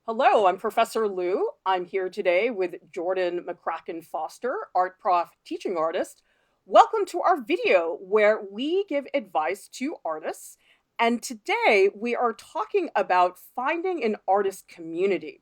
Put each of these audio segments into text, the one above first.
Hello, I'm Professor Lieu. I'm here today with Jordan McCracken-Foster, art prof, teaching artist. Welcome to our video where we give advice to artists. And today we are talking about finding an artist community.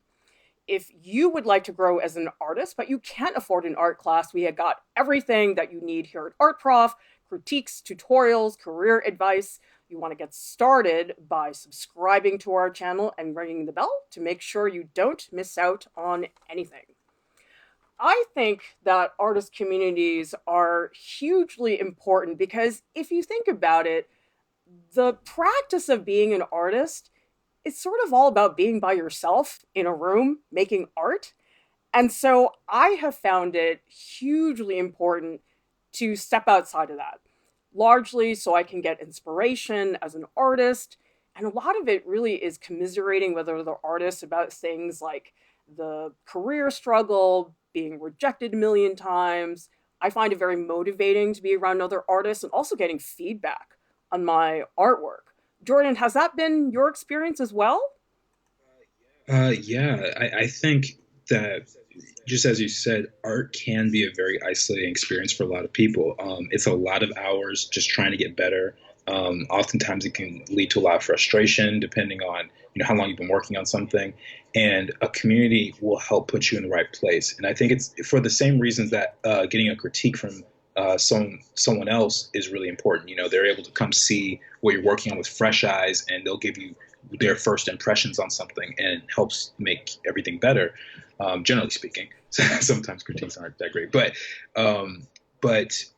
If you would like to grow as an artist, but you can't afford an art class, we have got everything that you need here at Art Prof: critiques, tutorials, career advice. You want to get started by subscribing to our channel and ringing the bell to make sure you don't miss out on anything. I think that artist communities are hugely important because if you think about it, the practice of being an artist, it's sort of all about being by yourself in a room making art. And so I have found it hugely important to step outside of that, largely so I can get inspiration as an artist. And a lot of it really is commiserating with other artists about things like the career struggle, being rejected a million times. I find it very motivating to be around other artists and also getting feedback on my artwork. Jordan, has that been your experience as well? I think that just as you said, art can be a very isolating experience for a lot of people. It's a lot of hours just trying to get better. Oftentimes, it can lead to a lot of frustration, depending on how long you've been working on something. And a community will help put you in the right place. And I think it's for the same reasons that getting a critique from someone else is really important. They're able to come see what you're working on with fresh eyes, and they'll give you their first impressions on something, and it helps make everything better. Generally speaking, sometimes critiques aren't that great, but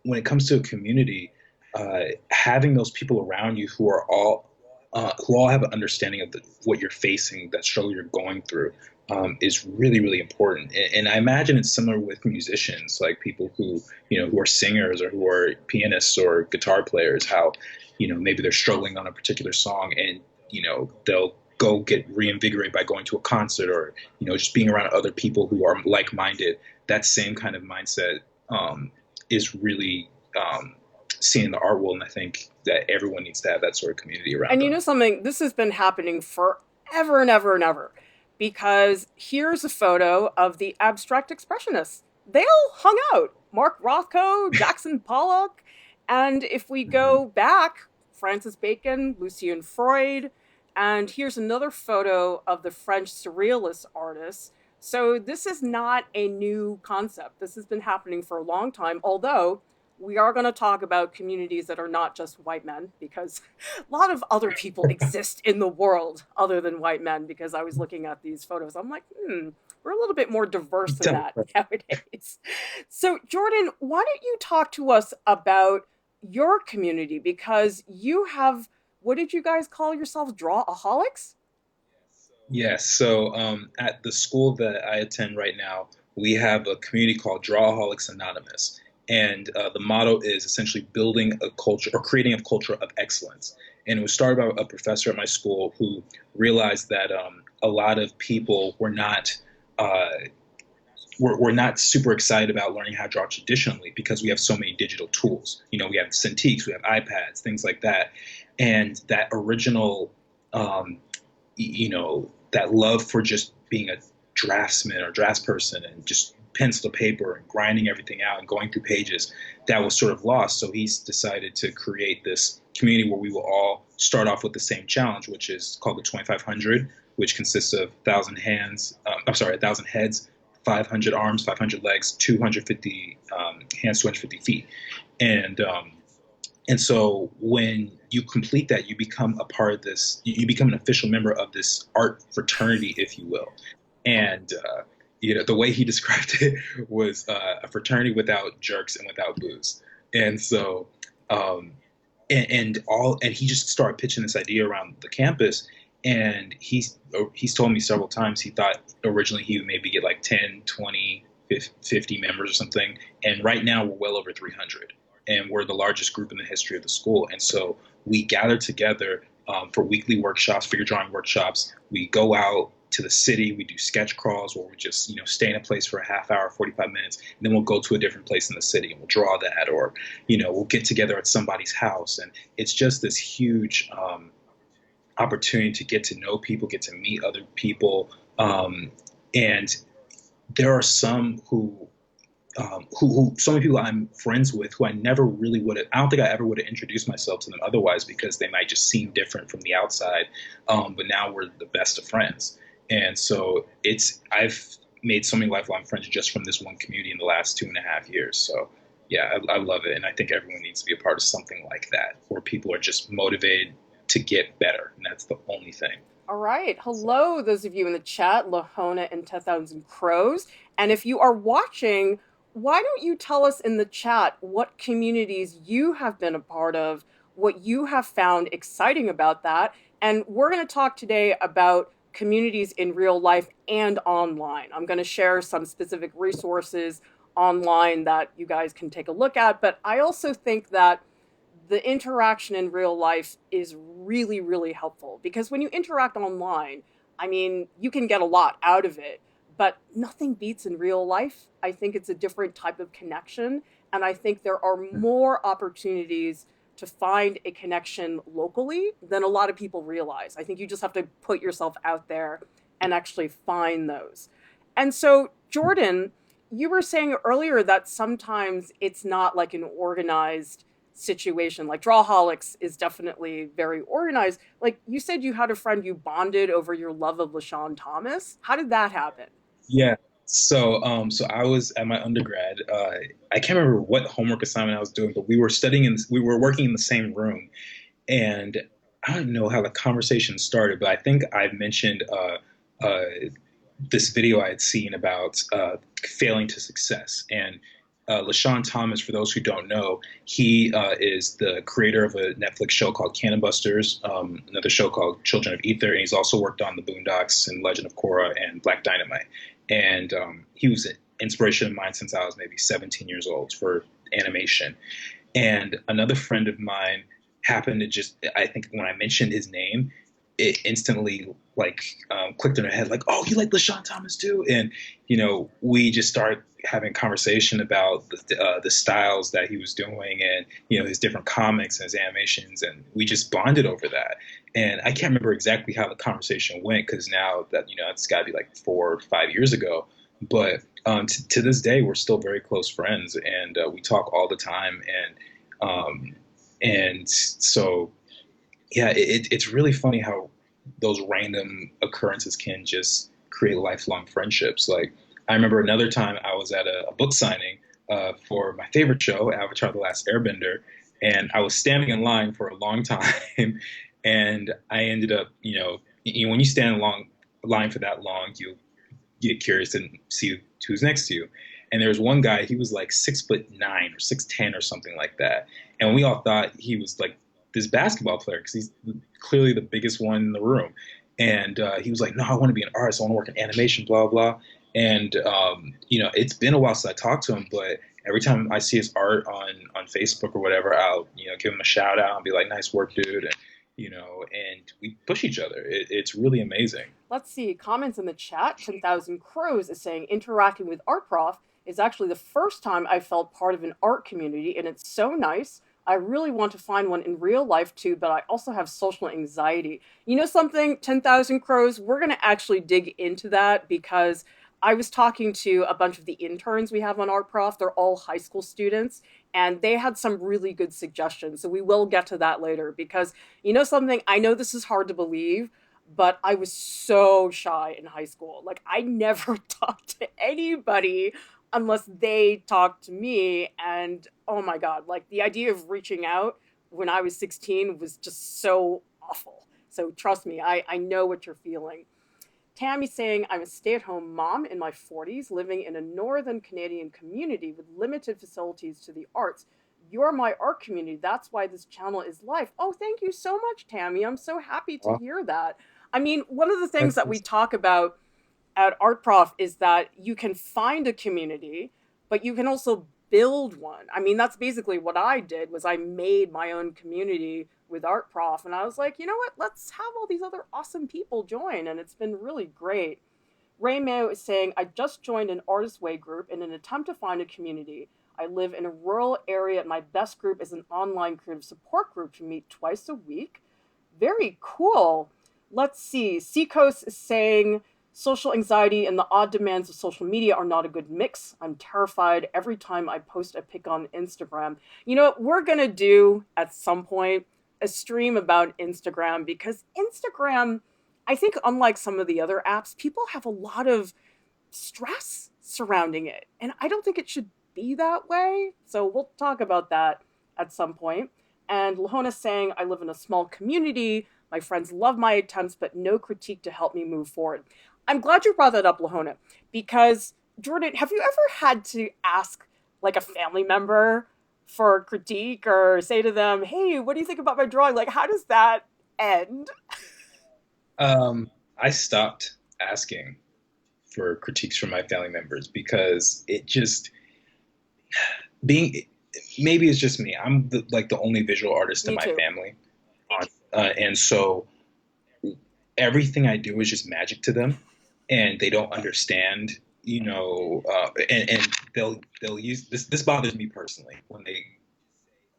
when it comes to a community, having those people around you who all have an understanding of what you're facing, that struggle you're going through, is really, really important. And I imagine it's similar with musicians, like people who are singers or who are pianists or guitar players, how, maybe they're struggling on a particular song, and, they'll go get reinvigorated by going to a concert, or, just being around other people who are like-minded. That same kind of mindset is really seen in the art world. And I think that everyone needs to have that sort of community around And you know them. something, this has been happening forever and ever and ever. Because here's a photo of the abstract expressionists. They all hung out. Mark Rothko, Jackson Pollock, and if we Mhm. go back, Francis Bacon, Lucien Freud, and here's another photo of the French surrealist artists. So this is not a new concept. This has been happening for a long time, although we are going to talk about communities that are not just white men because a lot of other people exist in the world other than white men. Because I was looking at these photos, I'm like, we're a little bit more diverse than that nowadays. So, Jordan, why don't you talk to us about your community? Because you have, what did you guys call yourselves? Drawholics? Yes. So at the school that I attend right now, we have a community called Drawholics Anonymous. And the motto is essentially building a culture or creating a culture of excellence. And it was started by a professor at my school who realized that a lot of people uh, were not super excited about learning how to draw traditionally because we have so many digital tools. We have Cintiqs, we have iPads, things like that. And that original um, that love for just being a draftsman or draftsperson and just pencil to paper and grinding everything out and going through pages, that was sort of lost. So he's decided to create this community where we will all start off with the same challenge, which is called the 2500, which consists of 1,000 heads, 500 arms, 500 legs, 250 hands, 250 feet. And and so when you complete that, you become a part of this, you become an official member of this art fraternity, if you will. And, the way he described it was a fraternity without jerks and without booze. And so, um, and he just started pitching this idea around the campus. And he's told me several times he thought originally he would maybe get like 10, 20, 50 members or something. And right now we're well over 300, and we're the largest group in the history of the school. And so we gather together for weekly workshops, figure drawing workshops. We go out to the city. We do sketch crawls where we just stay in a place for a half hour, 45 minutes, and then we'll go to a different place in the city and we'll draw that, or we'll get together at somebody's house. And it's just this huge opportunity to get to know people, get to meet other people, Um, and there are some who so many people I'm friends with who I never really would have. I don't think I ever would have introduced myself to them otherwise because they might just seem different from the outside. But now we're the best of friends, and so I've made so many lifelong friends just from this one community in the last 2.5 years. So yeah, I love it, and I think everyone needs to be a part of something like that where people are just motivated to get better, and that's the only thing. All right. So. Hello, those of you in the chat, Lahona and 10,000 Crows. And if you are watching, why don't you tell us in the chat what communities you have been a part of, what you have found exciting about that? And we're going to talk today about communities in real life and online. I'm going to share some specific resources online that you guys can take a look at. But I also think that the interaction in real life is really, really helpful because when you interact online, I mean, you can get a lot out of it, but nothing beats in real life. I think it's a different type of connection. And I think there are more opportunities to find a connection locally than a lot of people realize. I think you just have to put yourself out there and actually find those. And so, Jordan, you were saying earlier that sometimes it's not like an organized situation. Like Drawholics is definitely very organized. Like you said, you had a friend you bonded over your love of LaShawn Thomas. How did that happen? Yeah. So I was at my undergrad. I can't remember what homework assignment I was doing, but we were we were working in the same room, and I don't know how the conversation started, but I think I mentioned uh, this video I had seen about failing to success. And LaShawn Thomas, for those who don't know, he is the creator of a Netflix show called Cannon Busters, another show called Children of Ether, and he's also worked on The Boondocks and Legend of Korra and Black Dynamite. And he was an inspiration of mine since I was maybe 17 years old for animation. And another friend of mine happened to just, I think when I mentioned his name, it instantly like clicked in her head, like, oh, you like LaShawn Thomas too? And, we just started having conversation about the styles that he was doing and, his different comics and his animations. And we just bonded over that. And I can't remember exactly how the conversation went because now that, it's got to be like 4 or 5 years ago. But to this day, we're still very close friends and we talk all the time. And so, yeah, it's really funny how those random occurrences can just create lifelong friendships. Like, I remember another time I was at a book signing for my favorite show, Avatar: The Last Airbender, and I was standing in line for a long time, and I ended up, when you stand in long line for that long, you get curious and see who's next to you. And there was one guy, he was like 6'9" or 6'10" or something like that. And we all thought he was like this basketball player because he's clearly the biggest one in the room. And he was like, no, I want to be an artist. I want to work in animation, blah, blah. And, it's been a while since I talked to him, but every time I see his art on Facebook or whatever, I'll, give him a shout out and be like, nice work, dude. And we push each other. It's really amazing. Let's see. Comments in the chat. 10,000 Crows is saying interacting with Art Prof is actually the first time I felt part of an art community, and it's so nice. I really want to find one in real life too, but I also have social anxiety. You know something, 10,000 Crows? We're going to actually dig into that because I was talking to a bunch of the interns we have on Art Prof. They're all high school students, and they had some really good suggestions. So we will get to that later because you know something? I know this is hard to believe, but I was so shy in high school. Like, I never talked to anybody unless they talked to me. And oh my God, like the idea of reaching out when I was 16 was just so awful. So trust me, I know what you're feeling. Tammy saying, I'm a stay at home mom in my 40s, living in a northern Canadian community with limited facilities to the arts. You're my art community. That's why this channel is live. Oh, thank you so much, Tammy. I'm so happy to Wow. hear that. I mean, one of the things that we That's talk about at Art Prof is that you can find a community, but you can also build one. I mean, that's basically what I did was I made my own community with Art Prof, and I was like, you know what? Let's have all these other awesome people join, and it's been really great. Ray Mayo is saying, I just joined an Artist Way group in an attempt to find a community. I live in a rural area. My best group is an online creative support group to meet twice a week. Very cool. Let's see. Seacoast is saying, Social anxiety and the odd demands of social media are not a good mix. I'm terrified every time I post a pic on Instagram. You know what? We're going to do at some point a stream about Instagram because Instagram, I think, unlike some of the other apps, people have a lot of stress surrounding it. And I don't think it should be that way. So we'll talk about that at some point. And Lahona's saying, I live in a small community. My friends love my attempts, but no critique to help me move forward. I'm glad you brought that up, Lahona, because Jordan, have you ever had to ask like a family member for critique or say to them, hey, what do you think about my drawing? Like, how does that end? I stopped asking for critiques from my family members because it just being maybe it's just me. I'm like the only visual artist in Me my too. family, and so everything I do is just magic to them, and they don't understand. And they'll use this. This bothers me personally when they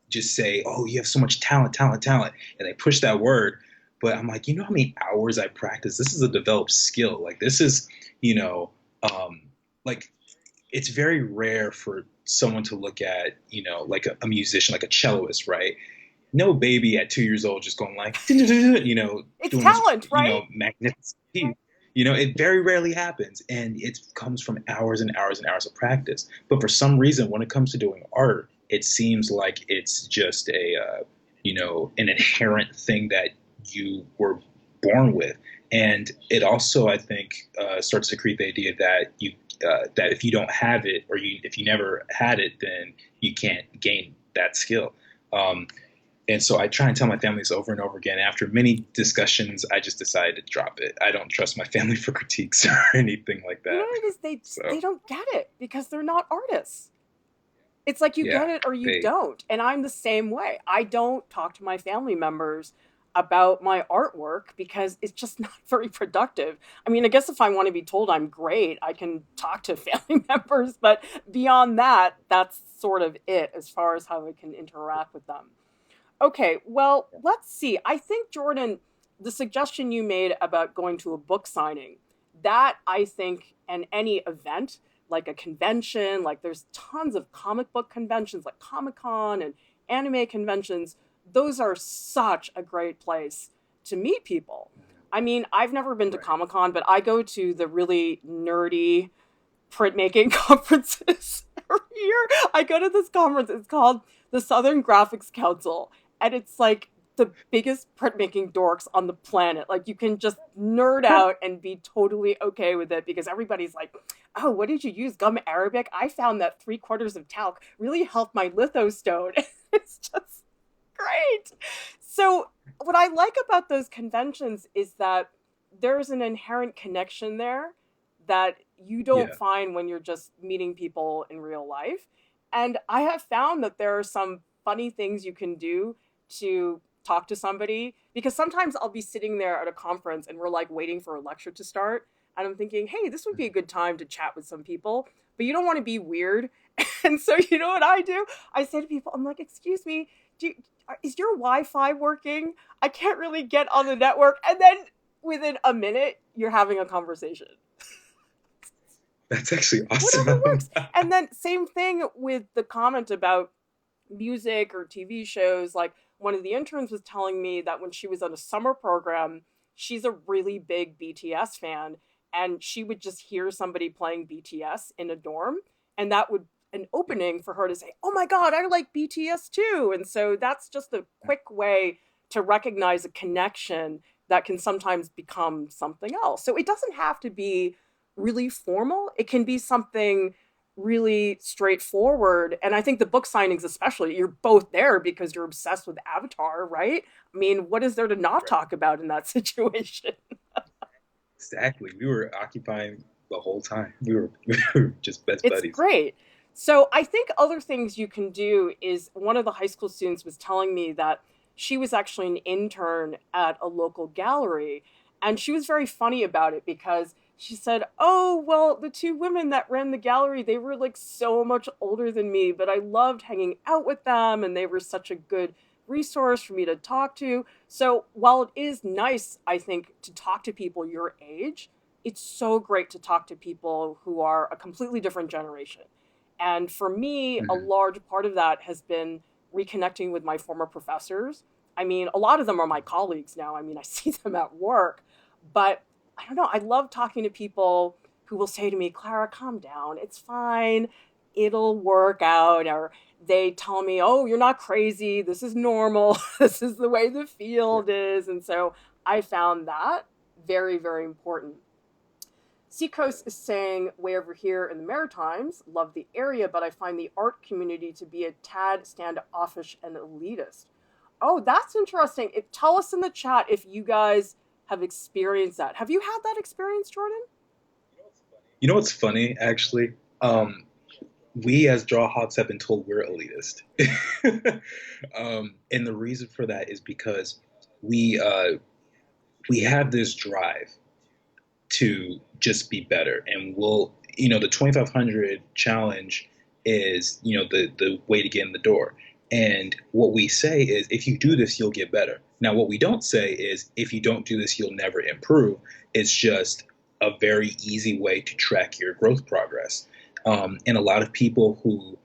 just say, "Oh, you have so much talent, talent, talent," and they push that word. But I'm like, you know how many hours I practice? This is a developed skill. Like this is, you know, um, like it's very rare for someone to look at, like a musician, like a celloist, right? No baby at 2 years old just going like, It's doing this, talent, right? magnificent piece. It very rarely happens, and it comes from hours and hours and hours of practice. But for some reason, when it comes to doing art, it seems like it's just an inherent thing that you were born with, and it also, I think, starts to create the idea that that if you don't have it, or if you never had it, then you can't gain that skill. Um, and so I try and tell my family this over and over again. After many discussions, I just decided to drop it. I don't trust my family for critiques or anything like You know that. what it is? They So don't get it because they're not artists. It's like you yeah, get it or you they don't. And I'm the same way. I don't talk to my family members about my artwork because it's just not very productive. I mean, I guess if I want to be told I'm great, I can talk to family members, but beyond that, that's sort of it as far as how I can interact with them. Okay, well, let's see. I think, Jordan, the suggestion you made about going to a book signing, that I think, and any event, like a convention, like there's tons of comic book conventions like Comic Con and anime conventions, those are such a great place to meet people. I mean, I've never been to right. Comic Con, but I go to the really nerdy printmaking conferences every year. I go to this conference. It's called the Southern Graphics Council, and it's like the biggest printmaking dorks on the planet. Like you can just nerd out and be totally okay with it because everybody's like, "Oh, what did you use? Gum Arabic? I found that 3/4 of talc really helped my lithostone." It's just great. So, what I like about those conventions is that there's an inherent connection there that you don't Yeah, find when you're just meeting people in real life. And I have found that there are some funny things you can do to talk to somebody because sometimes I'll be sitting there at a conference and we're like waiting for a lecture to start. And I'm thinking, hey, this would be a good time to chat with some people, but you don't want to be weird. And so, you know what I do? I say to people, I'm like, excuse me, do you, is your Wi-Fi working? I can't really get on the network. And then within a minute, you're having a conversation. that's actually Whatever awesome. works. And then same thing with the comment about music or TV shows. Like one of the interns was telling me that when she was on a summer program, she's a really big BTS fan, and she would just hear somebody playing BTS in a dorm, and that would an opening for her to say, "Oh my god, I like BTS too." And so that's just a quick way to recognize a connection that can sometimes become something else. So it doesn't have to be really formal. It can be something really straightforward. And I think the book signings, especially, you're both there because you're obsessed with Avatar, right? I mean, what is there to not Right. talk about in that situation? Exactly. We were occupying the whole time. We were just best It's buddies. great. So I think other things you can do is one of the high school students was telling me that she was actually an intern at a local gallery. And she was very funny about it because she said, "Oh, well, the two women that ran the gallery, they were like so much older than me, but I loved hanging out with them and they were such a good resource for me to talk to." So while it is nice, I think, to talk to people your age, it's so great to talk to people who are a completely different generation. And for me, a Mhm. large part of that has been reconnecting with my former professors. I mean, a lot of them are my colleagues now. I mean, I see them at work, but I don't know. I love talking to people who will say to me, Clara, calm down. It's fine. It'll work out. Or they tell me, oh, you're not crazy. This is normal. This is the way the Yeah. field is. And so I found that very, very important. Seacoast is saying, way over here in the Maritimes, love the area, but I find the art community to be a tad standoffish and elitist. Oh, that's interesting. Tell us in the chat if you guys have experienced that. Have you had that experience, Jordan? You know what's funny, actually? Um, we as Drawholics have been told we're elitist. And the reason for that is because we we have this drive to just be better, and the 2500 challenge is the way to get in the door. And what we say is, if you do this, you'll get better. Now, what we don't say is, if you don't do this, you'll never improve. It's just a very easy way to track your growth progress. And a lot of people who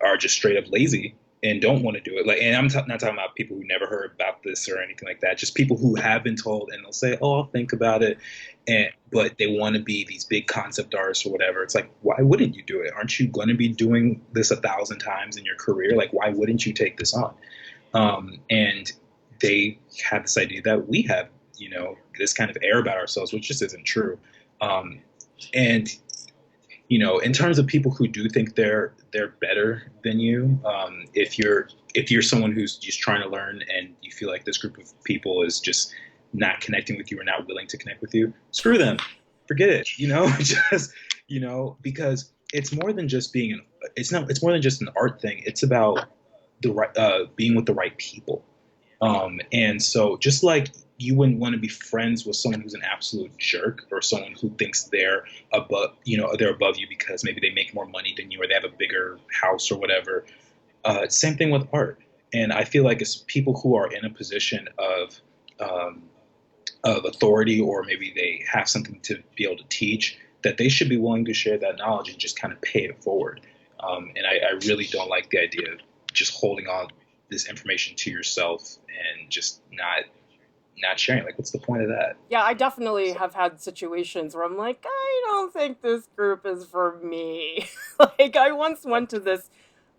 are just straight up lazy and don't want to do it. Like, and not talking about people who never heard about this or anything like that. Just people who have been told, and they'll say, "Oh, I'll think about it," but they want to be these big concept artists or whatever. It's like, why wouldn't you do it? Aren't you going to be doing this 1,000 times in your career? Like, why wouldn't you take this on? And they have this idea that we have, this kind of air about ourselves, which just isn't true. And in terms of people who do think they're better than you, if you're someone who's just trying to learn and you feel like this group of people is just not connecting with you or not willing to connect with you, screw them, forget it. Just because it's more than just it's more than just an art thing. It's about the right being with the right people. And so, just like you wouldn't want to be friends with someone who's an absolute jerk, or someone who thinks they're above you because maybe they make more money than you, or they have a bigger house or whatever. Same thing with art. And I feel like it's people who are in a position um, of authority, or maybe they have something to be able to teach, that they should be willing to share that knowledge and just kind of pay it forward. And I really don't like the idea of just holding on this information to yourself and just not sharing. Like, what's the point of that? Yeah, I definitely have had situations where I'm like, I don't think this group is for me. Like, I once went to this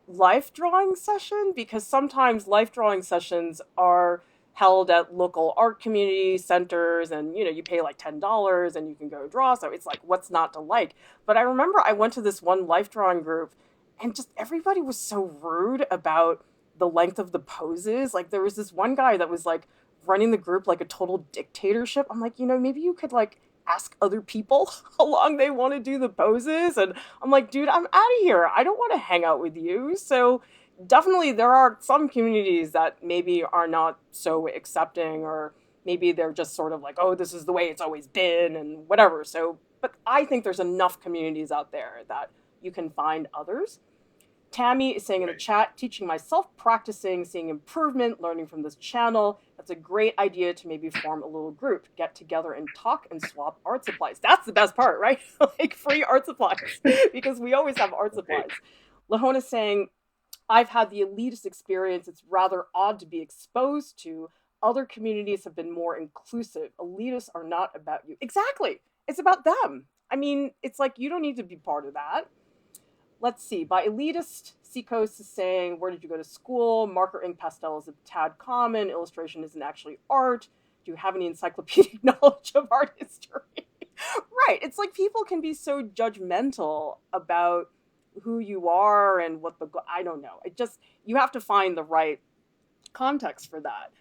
life drawing session because sometimes life drawing sessions are held at local art community centers, and you pay like $10 and you can go draw, so it's like, what's not to like? But I remember I went to this one life drawing group, and just everybody was so rude about the length of the poses. Like, there was this one guy that was like running the group like a total dictatorship. I'm like, maybe you could like ask other people how long they want to do the poses. And I'm like, dude, I'm out of here. I don't want to hang out with you. So definitely there are some communities that maybe are not so accepting, or maybe they're just sort of like, oh, this is the way it's always been and whatever. So, but I think there's enough communities out there that you can find others. Tammy is saying in the Right. chat, teaching myself, practicing, seeing improvement, learning from this channel. That's a great idea to maybe form a little group, get together and talk and swap art supplies. That's the best part, right? Like, free art supplies, because we always have art Right. supplies. Lahona is saying, I've had the elitist experience. It's rather odd to be exposed to. Other communities have been more inclusive. Elitists are not about you. Exactly. It's about them. I mean, it's like, you don't need to be part of that. Let's see. By elitist, Seacoast is saying, where did you go to school? Marker ink pastel is a tad common. Illustration isn't actually art. Do you have any encyclopedic knowledge of art history? Right. It's like, people can be so judgmental about who you are and what I don't know. It just, you have to find the right context for that.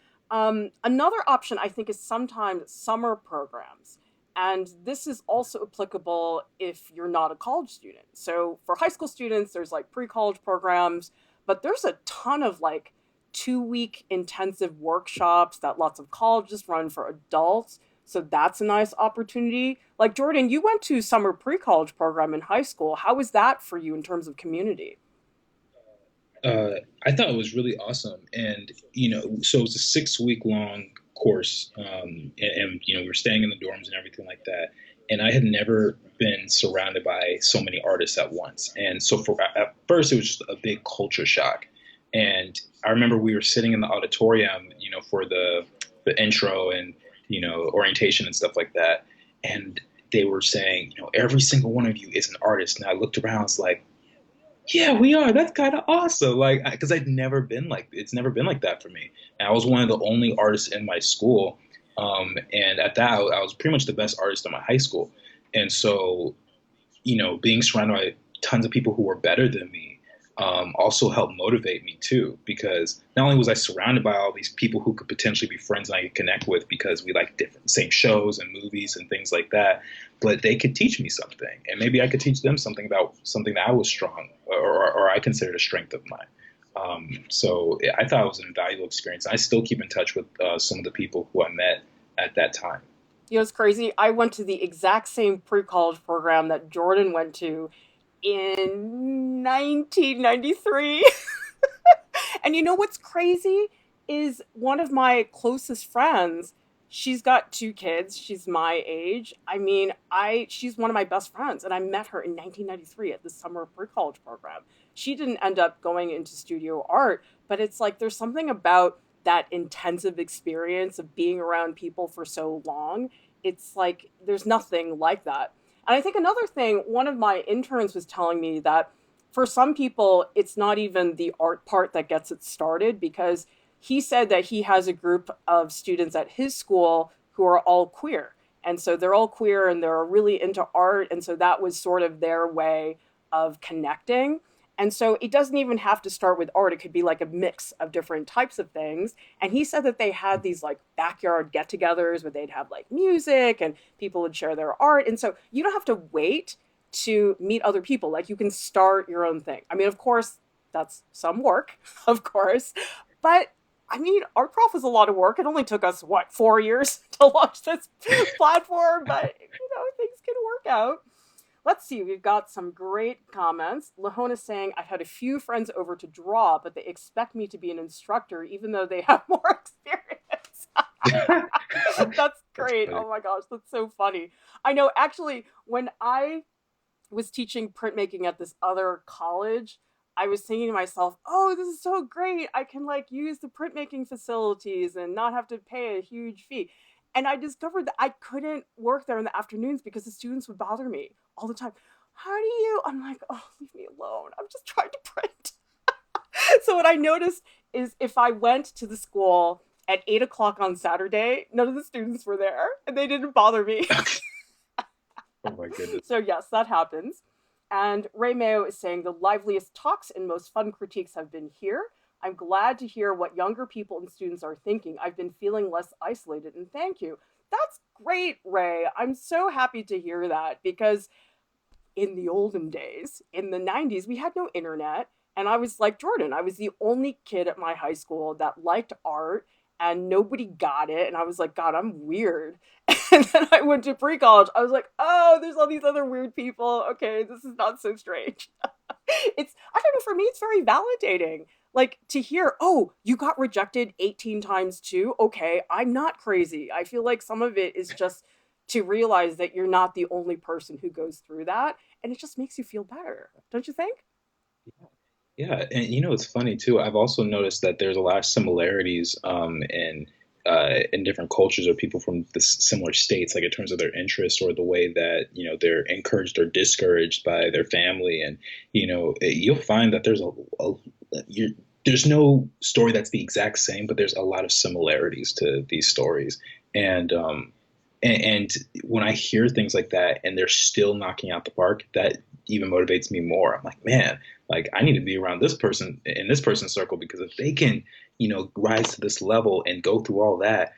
Another option, I think, is sometimes summer programs. And this is also applicable if you're not a college student. So for high school students, there's like pre college programs, but there's a ton of like 2 week intensive workshops that lots of colleges run for adults. So that's a nice opportunity. Like, Jordan, you went to summer pre college program in high school. How was that for you in terms of community? I thought it was really awesome, and so it was a 6 week long course, and we were staying in the dorms and everything like that. And I had never been surrounded by so many artists at once. And so at first, it was just a big culture shock. And I remember we were sitting in the auditorium, for the intro and orientation and stuff like that. And they were saying, every single one of you is an artist. And I looked around, I was like, yeah, we are. That's kind of awesome. Like, because I'd never been like, it's never been like that for me. And I was one of the only artists in my school. And at that, I was pretty much the best artist in my high school. And so, being surrounded by tons of people who were better than me, also helped motivate me too, because not only was I surrounded by all these people who could potentially be friends and I could connect with because we like different same shows and movies and things like that, but they could teach me something, and maybe I could teach them something about something that I was strong or I considered a strength of mine. So I thought it was an invaluable experience. I still keep in touch with some of the people who I met at that time. It's crazy. I went to the exact same pre-college program that Jordan went to in 1993. And you know what's crazy is one of my closest friends, she's got two kids. She's my age. I mean, I she's one of my best friends and I met her in 1993 at the summer pre-college program. She didn't end up going into studio art, but it's like there's something about that intensive experience of being around people for so long. It's like there's nothing like that. And I think another thing, one of my interns was telling me that for some people, it's not even the art part that gets it started because he said that he has a group of students at his school who are all queer. And so they're all queer and they're really into art. And so that was sort of their way of connecting. And so it doesn't even have to start with art. It could be like a mix of different types of things. And he said that they had these like backyard get togethers where they'd have like music and people would share their art. And so you don't have to wait to meet other people. Like you can start your own thing. I mean, of course, that's some work, of course. But I mean, Art Prof was a lot of work. It only took us, what, 4 years to launch this platform, but things can work out. Let's see, we've got some great comments. Lahona saying, I've had a few friends over to draw, but they expect me to be an instructor even though they have more experience. That's That's great. funny. Oh my gosh, that's so funny. I know, actually, when I was teaching printmaking at this other college, I was thinking to myself, oh, this is so great. I can like use the printmaking facilities and not have to pay a huge fee. And I discovered that I couldn't work there in the afternoons because the students would bother me all the time. How do you? I'm like, oh, leave me alone. I'm just trying to print. So what I noticed is if I went to the school at 8 o'clock on Saturday, none of the students were there and they didn't bother me. Oh my goodness. So yes, that happens. And Ray Mayo is saying the liveliest talks and most fun critiques have been here. I'm glad to hear what younger people and students are thinking. I've been feeling less isolated, and thank you. That's great, Ray. I'm so happy to hear that because in the olden days, in the 90s, we had no internet. And I was like Jordan, I was the only kid at my high school that liked art and nobody got it. And I was like, God, I'm weird. And then I went to pre college. I was like, oh, there's all these other weird people. Okay, this is not so strange. I don't know, for me, it's very validating. Like to hear, oh, you got rejected 18 times too. Okay, I'm not crazy. I feel like some of it is just to realize that you're not the only person who goes through that. And it just makes you feel better. Don't you think? Yeah, and it's funny too. I've also noticed that there's a lot of similarities in different cultures or people from the similar states, like in terms of their interests or the way that they're encouraged or discouraged by their family, and you'll find that there's no story that's the exact same, but there's a lot of similarities to these stories, and and when I hear things like that and they're still knocking out the park, that even motivates me more. I'm like, man, like I need to be around this person in this person's circle because if they can, rise to this level and go through all that,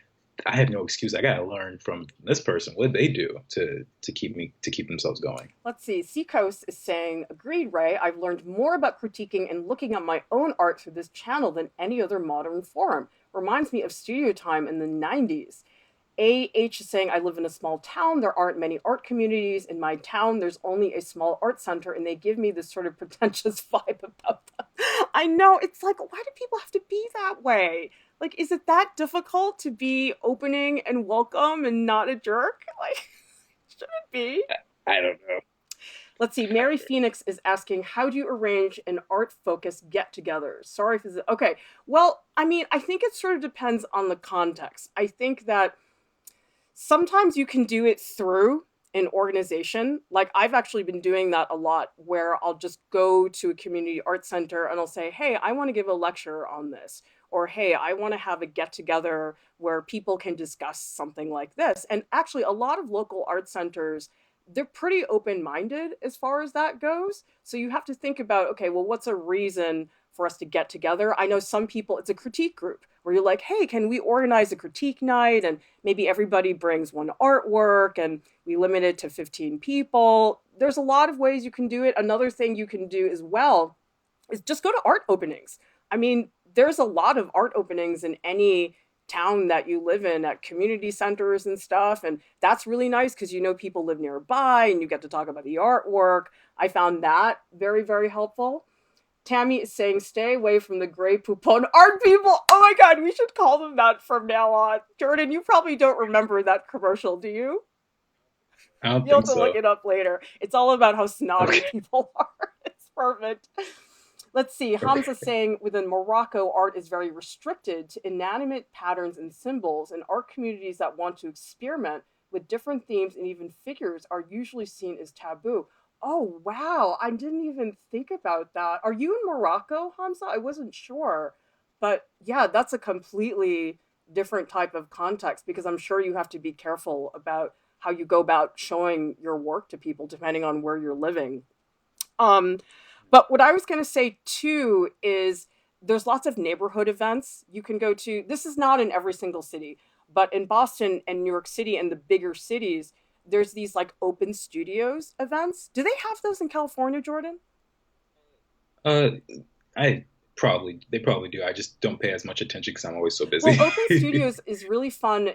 I have no excuse. I gotta learn from this person what they do to keep themselves going. Let's see. Seacoast is saying, agreed, Ray. I've learned more about critiquing and looking at my own art through this channel than any other modern forum. Reminds me of studio time in the 90s. AH is saying, I live in a small town. There aren't many art communities. In my town, there's only a small art center, and they give me this sort of pretentious vibe about them. I know. It's like, why do people have to be that way? Like, is it that difficult to be opening and welcome and not a jerk? Like, should it be? I don't know. Let's see. Mary Phoenix is asking, how do you arrange an art focused get together? Sorry if this is okay. Well, I mean, I think it sort of depends on the context. I think that sometimes you can do it through an organization. Like I've actually been doing that a lot where I'll just go to a community art center and I'll say, hey, I want to give a lecture on this. Or, hey, I want to have a get together where people can discuss something like this. And actually, a lot of local art centers, they're pretty open minded as far as that goes. So you have to think about, okay, well, what's a reason for us to get together? I know some people, it's a critique group where you're like, hey, can we organize a critique night? And maybe everybody brings one artwork and we limit it to 15 people. There's a lot of ways you can do it. Another thing you can do as well is just go to art openings. I mean, there's a lot of art openings in any town that you live in at community centers and stuff. And that's really nice because you know people live nearby and you get to talk about the artwork. I found that very, very helpful. Tammy is saying, stay away from the gray poupon art people. Oh my God, we should call them that from now on. Jordan, you probably don't remember that commercial, do you? I don't You'll have think to look so. it up later. It's all about how snotty Okay. people are. It's perfect. Let's see. Hamza Okay. saying within Morocco, art is very restricted to inanimate patterns and symbols, and art communities that want to experiment with different themes and even figures are usually seen as taboo. Oh, wow. I didn't even think about that. Are you in Morocco, Hamza? I wasn't sure. But yeah, that's a completely different type of context because I'm sure you have to be careful about how you go about showing your work to people depending on where you're living. Um, but what I was going to say too is there's lots of neighborhood events you can go to. This is not in every single city, but in Boston and New York City and the bigger cities, there's these like open studios events. Do they have those in California, Jordan? Uh, they probably do. I just don't pay as much attention because I'm always so Well, busy. open studios is really fun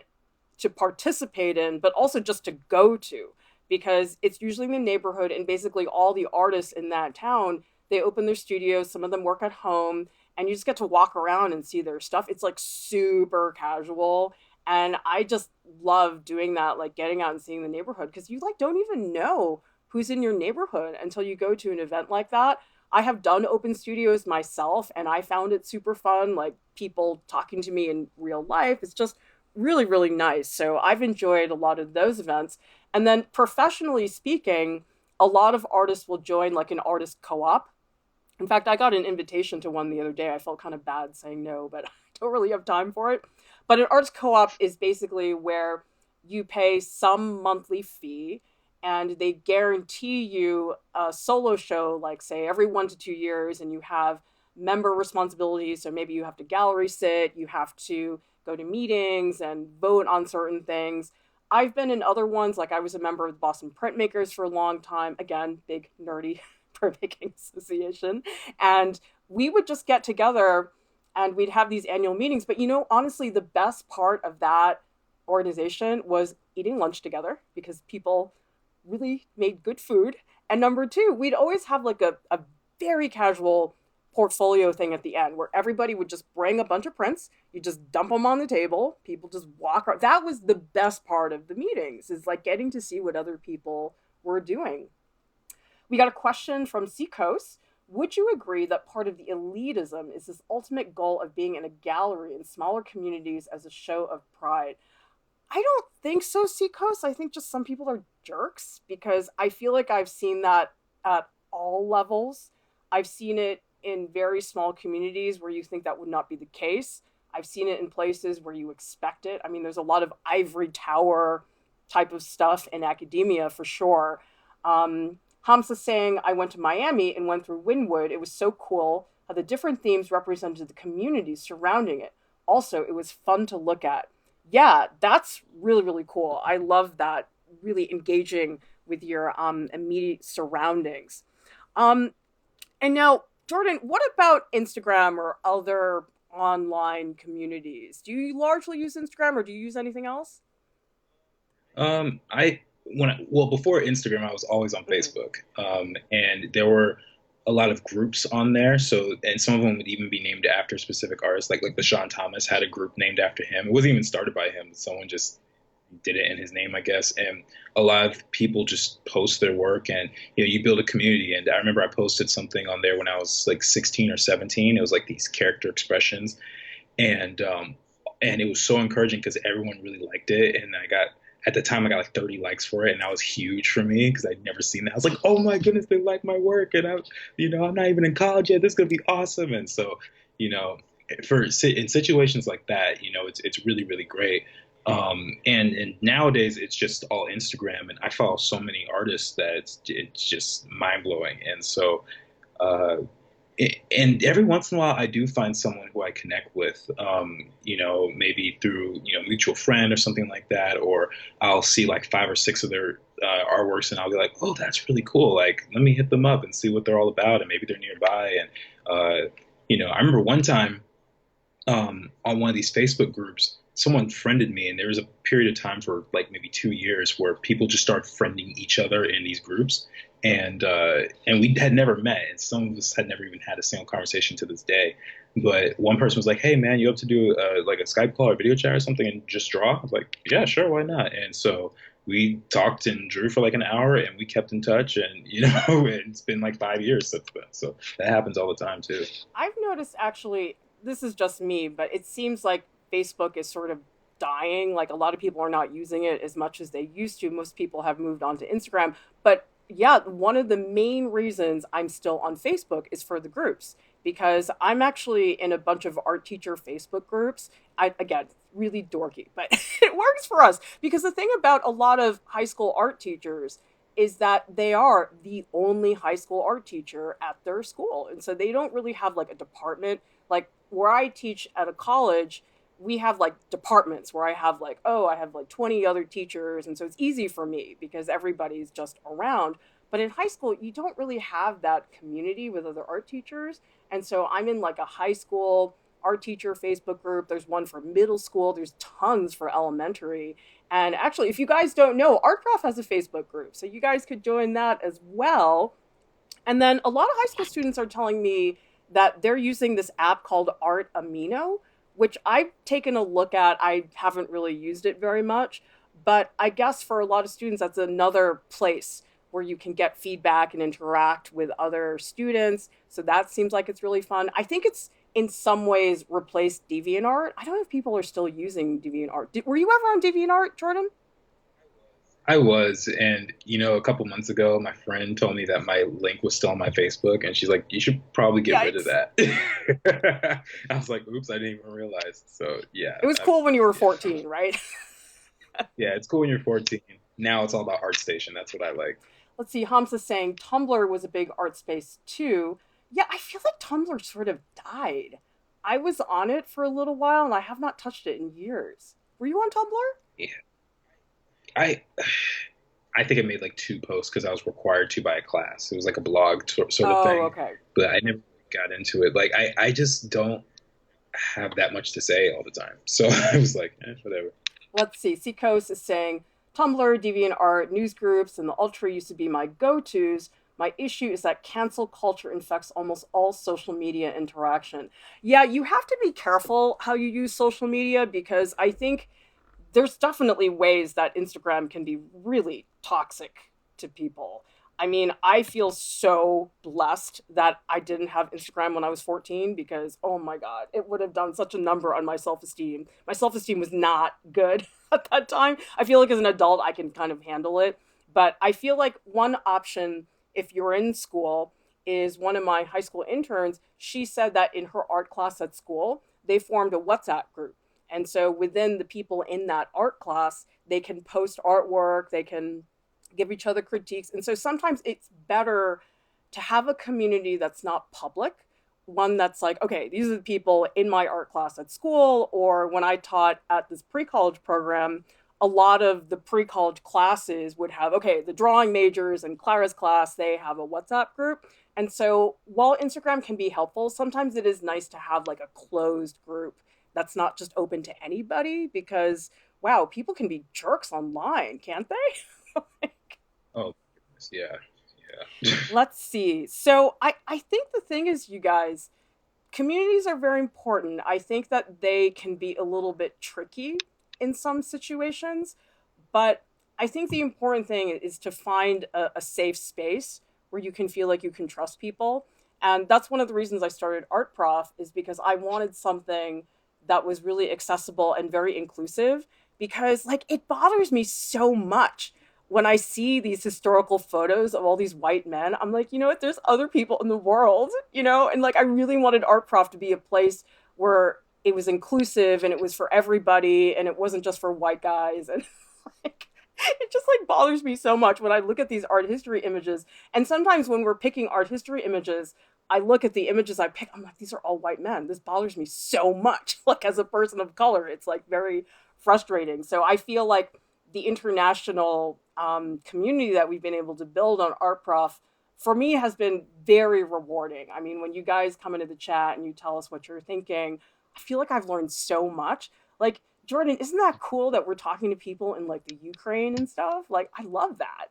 to participate in, but also just to go to because it's usually in the neighborhood and basically all the artists in that town, they open their studios, some of them work at home, and you just get to walk around and see their stuff. It's like super casual. And I just love doing that, like getting out and seeing the neighborhood because you like don't even know who's in your neighborhood until you go to an event like that. I have done open studios myself and I found it super fun, like people talking to me in real life. It's just really, really nice. So I've enjoyed a lot of those events. And then professionally speaking, a lot of artists will join like an artist co op. In fact, I got an invitation to one the other day. I felt kind of bad saying no, but I don't really have time for it. But an artist co op is basically where you pay some monthly fee and they guarantee you a solo show, like, say, every 1 to 2 years, and you have member responsibilities. So maybe you have to gallery sit, you have to go to meetings and vote on certain things. I've been in other ones, like I was a member of the Boston Printmakers for a long time. Again, big nerdy printmaking association. And we would just get together and we'd have these annual meetings. But you know, honestly, the best part of that organization was eating lunch together because people really made good food. And number two, we'd always have like a very casual portfolio thing at the end where everybody would just bring a bunch of prints, you just dump them on the table, people just walk around. That was the best part of the meetings, is like getting to see what other people were doing. We got a question from Seacoast. Would you agree that part of the elitism is this ultimate goal of being in a gallery in smaller communities as a show of pride? I don't think so, Seacoast. I think just some people are jerks because I feel like I've seen that at all levels. I've seen it in very small communities where you think that would not be the case. I've seen it in places where you expect it. I mean, there's a lot of ivory tower type of stuff in academia for sure. Hamza saying, I went to Miami and went through Wynwood. It was so cool how the different themes represented the communities surrounding it. Also, it was fun to look at. Yeah, that's really, really cool. I love that. Really engaging with your immediate surroundings. Um, and now, Jordan, what about Instagram or other online communities? Do you largely use Instagram or do you use anything else? I well, before Instagram, I was always on Hmm. Facebook, and there were a lot of groups on there. So, and some of them would even be named after specific artists. Like LaShawn Thomas had a group named after him. It wasn't even started by him. Someone just did it in his name, I guess. And a lot of people just post their work, and you build a community. And I remember I posted something on there when I was like 16 or 17. It was like these character expressions, and and it was so encouraging because everyone really liked it, and I got at the time I got like 30 likes for it, and that was huge for me because I'd never seen that. I was like, oh my goodness, they like my work, and I'm not even in college yet. This is gonna be awesome. And so, you know, in situations like that, it's really really great. And nowadays it's just all Instagram, and I follow so many artists that it's just mind blowing. And so uh, and every once in a while I do find someone who I connect with, maybe through, mutual friend or something like that, or I'll see like five or six of their artworks and I'll be like, oh, that's really cool. Like, let me hit them up and see what they're all about. And maybe they're nearby. And, I remember one time on one of these Facebook groups, someone friended me, and there was a period of time for like maybe 2 years where people just started friending each other in these groups, and we had never met, and some of us had never even had a single conversation to this day. But one person was like, "Hey, man, you have to do like a Skype call or video chat or something and just draw?" I was like, "Yeah, sure, why not?" And so we talked and drew for like an hour, and we kept in touch, and it's been like 5 years since then. So that happens all the time too. I've noticed actually, this is just me, but it seems like Facebook is sort of dying. Like a lot of people are not using it as much as they used to. Most people have moved on to Instagram. But yeah, one of the main reasons I'm still on Facebook is for the groups because I'm actually in a bunch of art teacher Facebook groups. Again, really dorky, but it works for us because the thing about a lot of high school art teachers is that they are the only high school art teacher at their school. And so they don't really have like a department. Like where I teach at a college, we have like departments where I have like, oh, I have like 20 other teachers. And so it's easy for me because everybody's just around. But in high school, you don't really have that community with other art teachers. And so I'm in like a high school art teacher Facebook group. There's one for middle school, there's tons for elementary. And actually, if you guys don't know, ArtProf has a Facebook group, so you guys could join that as well. And then a lot of high school students are telling me that they're using this app called Art Amino, which I've taken a look at. I haven't really used it very much, but I guess for a lot of students, that's another place where you can get feedback and interact with other students. So that seems like it's really fun. I think it's in some ways replaced DeviantArt. I don't know if people are still using DeviantArt. Were you ever on DeviantArt, Jordan? I was, and a couple months ago, my friend told me that my link was still on my Facebook, and she's like, "You should probably get rid of Yikes. that." I was like, "Oops, I didn't even realize." So yeah, It was cool when you were yeah, 14, right? yeah. It's cool when you're 14. Now it's all about ArtStation. That's what I like. Let's see, Hamza's saying Tumblr was a big art space too. Yeah, I feel like Tumblr sort of died. I was on it for a little while and I have not touched it in years. Were you on Tumblr? Yeah, I I think I made like two posts because I was required to by a class. It was like a blog sort of Oh, thing, okay. but I never got into it. Like I just don't have that much to say all the time. So I was like, whatever. Let's see. Seacoast is saying Tumblr, DeviantArt, news groups, and the Ultra used to be my go tos. My issue is that cancel culture infects almost all social media interaction. Yeah, you have to be careful how you use social media because I think there's definitely ways that Instagram can be really toxic to people. I mean, I feel so blessed that I didn't have Instagram when I was 14 because, oh my God, it would have done such a number on my self esteem. My self esteem was not good at that time. I feel like as an adult, I can kind of handle it. But I feel like one option, if you're in school, is one of my high school interns. She said that in her art class at school, they formed a WhatsApp group, and so within the people in that art class, they can post artwork, they can give each other critiques. And so sometimes it's better to have a community that's not public, one that's like, okay, these are the people in my art class at school, or when I taught at this pre college program, a lot of the pre college classes would have, okay, the drawing majors and Clara's class, they have a WhatsApp group. And so while Instagram can be helpful, sometimes it is nice to have like a closed group that's not just open to anybody because wow, people can be jerks online, can't they? Oh, goodness, yeah, yeah. Let's see. So I think the thing is, you guys, communities are very important. I think that they can be a little bit tricky in some situations, but I think the important thing is to find a safe space where you can feel like you can trust people. And that's one of the reasons I started Art Prof, is because I wanted something that was really accessible and very inclusive, because like it bothers me so much when I see these historical photos of all these white men. I'm like, you know what, there's other people in the world, and like I really wanted Art Prof to be a place where it was inclusive and it was for everybody and it wasn't just for white guys. And like it just like bothers me so much when I look at these art history images. And sometimes when we're picking art history images, I look at the images I pick, I'm like, these are all white men. This bothers me so much. Like as a person of color, it's like very frustrating. So I feel like the international community that we've been able to build on Art Prof, for me, has been very rewarding. I mean, when you guys come into the chat and you tell us what you're thinking, I feel like I've learned so much. Like, Jordan, isn't that cool that we're talking to people in like the Ukraine and stuff? Like, I love that.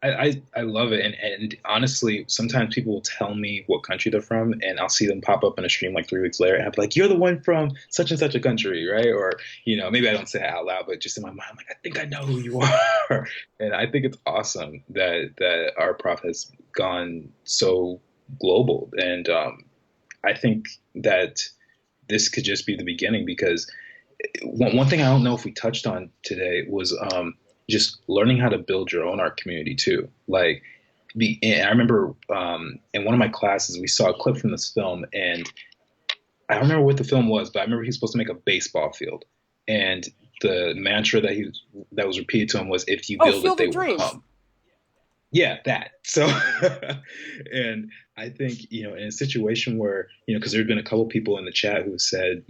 I love it, and honestly, sometimes people will tell me what country they're from, and I'll see them pop up in a stream like 3 weeks later, and I'll be like, "You're the one from such and such a country, right?" Or maybe I don't say it out loud, but just in my mind, I'm like, "I think I know who you are," and I think it's awesome that our prof has gone so global, and I think that this could just be the beginning because one thing I don't know if we touched on today was just learning how to build your own art community too. Like, and I remember in one of my classes we saw a clip from this film, and I don't remember what the film was, but I remember he was supposed to make a baseball field, and the mantra that was repeated to him was, "If you Oh, build it, Field they of will Dreams. come." Yeah, that. So, and I think, in a situation where, because there have been a couple people in the chat who said,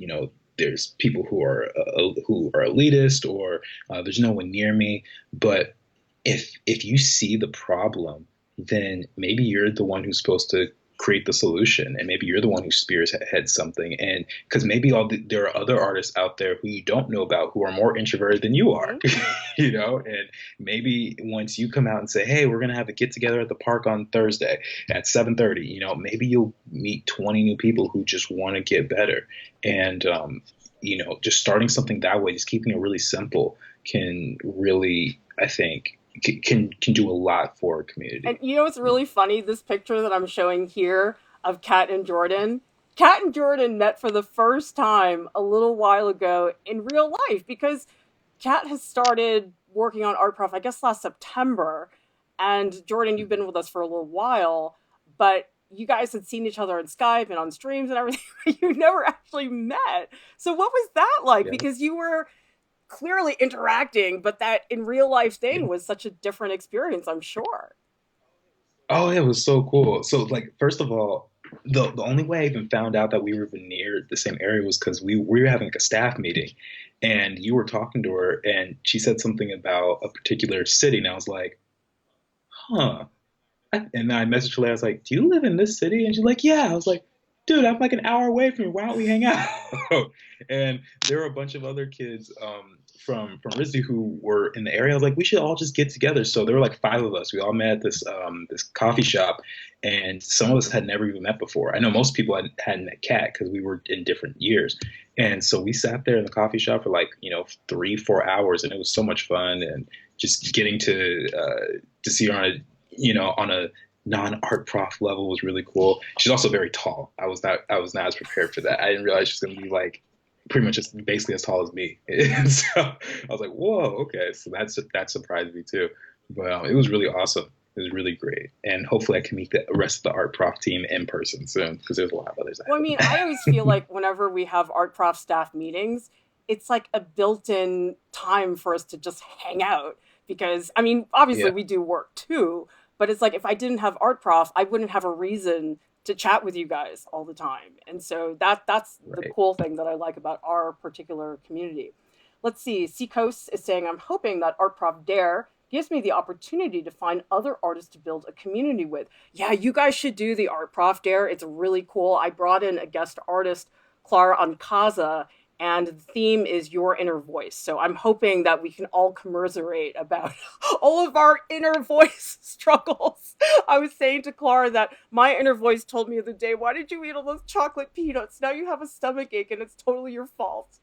there's people who are elitist, or there's no one near me. But if you see the problem, then maybe you're the one who's supposed to create the solution, and maybe you're the one who spearheads something. And because maybe there are other artists out there who you don't know about who are more introverted than you are, Mm-hmm. and maybe once you come out and say, "Hey, we're gonna have a get together at the park on Thursday at 7:30," maybe you'll meet 20 new people who just want to get better. And just starting something that way, just keeping it really simple, can really, I think, can do a lot for a And community. you know what's really funny? This picture that I'm showing here of Kat and Jordan. Kat and Jordan met for the first time a little while ago in real life, because Kat has started working on Art Prof, I guess, last September. And Jordan, you've been with us for a little while, but you guys had seen each other on Skype and on streams and everything. You never actually met. So what was that like? Yeah. Because you were clearly interacting, but that in real life thing Yeah. was such a different experience, I'm sure. Oh, it was so cool. So, like, first of all, the only way I even found out that we were even near the same area was because we were having like a staff meeting, and you were talking to her, and she said something about a particular city, and I was like, "Huh." And then I messaged her. I was like, "Do you live in this city?" And she's like, "Yeah." I was like, "Dude, I'm like an hour away from you. Why don't we hang out?" And there were a bunch of other kids from RISD who were in the area. I was like, "We should all just get together." So there were like 5 of us. We all met at this coffee shop, and some of us had never even met before. I know most people hadn't met Kat because we were in different years. And so we sat there in the coffee shop for like 3-4 hours, and it was so much fun. And just getting to see her on a non-art prof level was really cool. She's also very tall. I was not as prepared for that. I didn't realize she's gonna be like pretty much just basically as tall as me. And so I was like, whoa, okay. So that surprised me too. But it was really awesome. It was really great. And hopefully I can meet the rest of the art prof team in person soon because there's a lot of others Well, I mean, I always feel ahead. like whenever we have Art Prof staff meetings, it's like a built in time for us to just hang out. Because, I mean, obviously Yeah, we do work too, but it's like if I didn't have Art Prof, I wouldn't have a reason to chat with you guys all the time. And so that's the right. cool thing that I like about our particular community. Let's see. Seacoast is saying, I'm hoping that Art Prof Dare gives me the opportunity to find other artists to build a community with. Yeah, you guys should do the Art Prof Dare. It's really cool. I brought in a guest artist, Clara on Kaza, and the theme is your inner voice. So I'm hoping that we can all commiserate about all of our inner voice struggles. I was saying to Clara that my inner voice told me the other day, "Why did you eat all those chocolate peanuts? Now you have a stomach ache and it's totally your fault."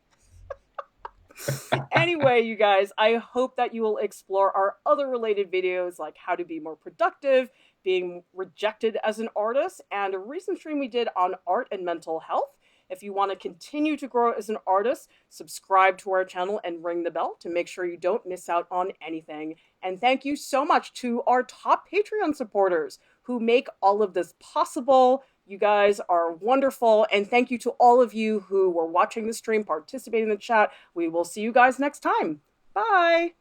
Anyway, you guys, I hope that you will explore our other related videos like how to be more productive, being rejected as an artist, and a recent stream we did on art and mental health. If you want to continue to grow as an artist, subscribe to our channel and ring the bell to make sure you don't miss out on anything. And thank you so much to our top Patreon supporters who make all of this possible. You guys are wonderful. And thank you to all of you who were watching the stream, participating in the chat. We will see you guys next time. Bye.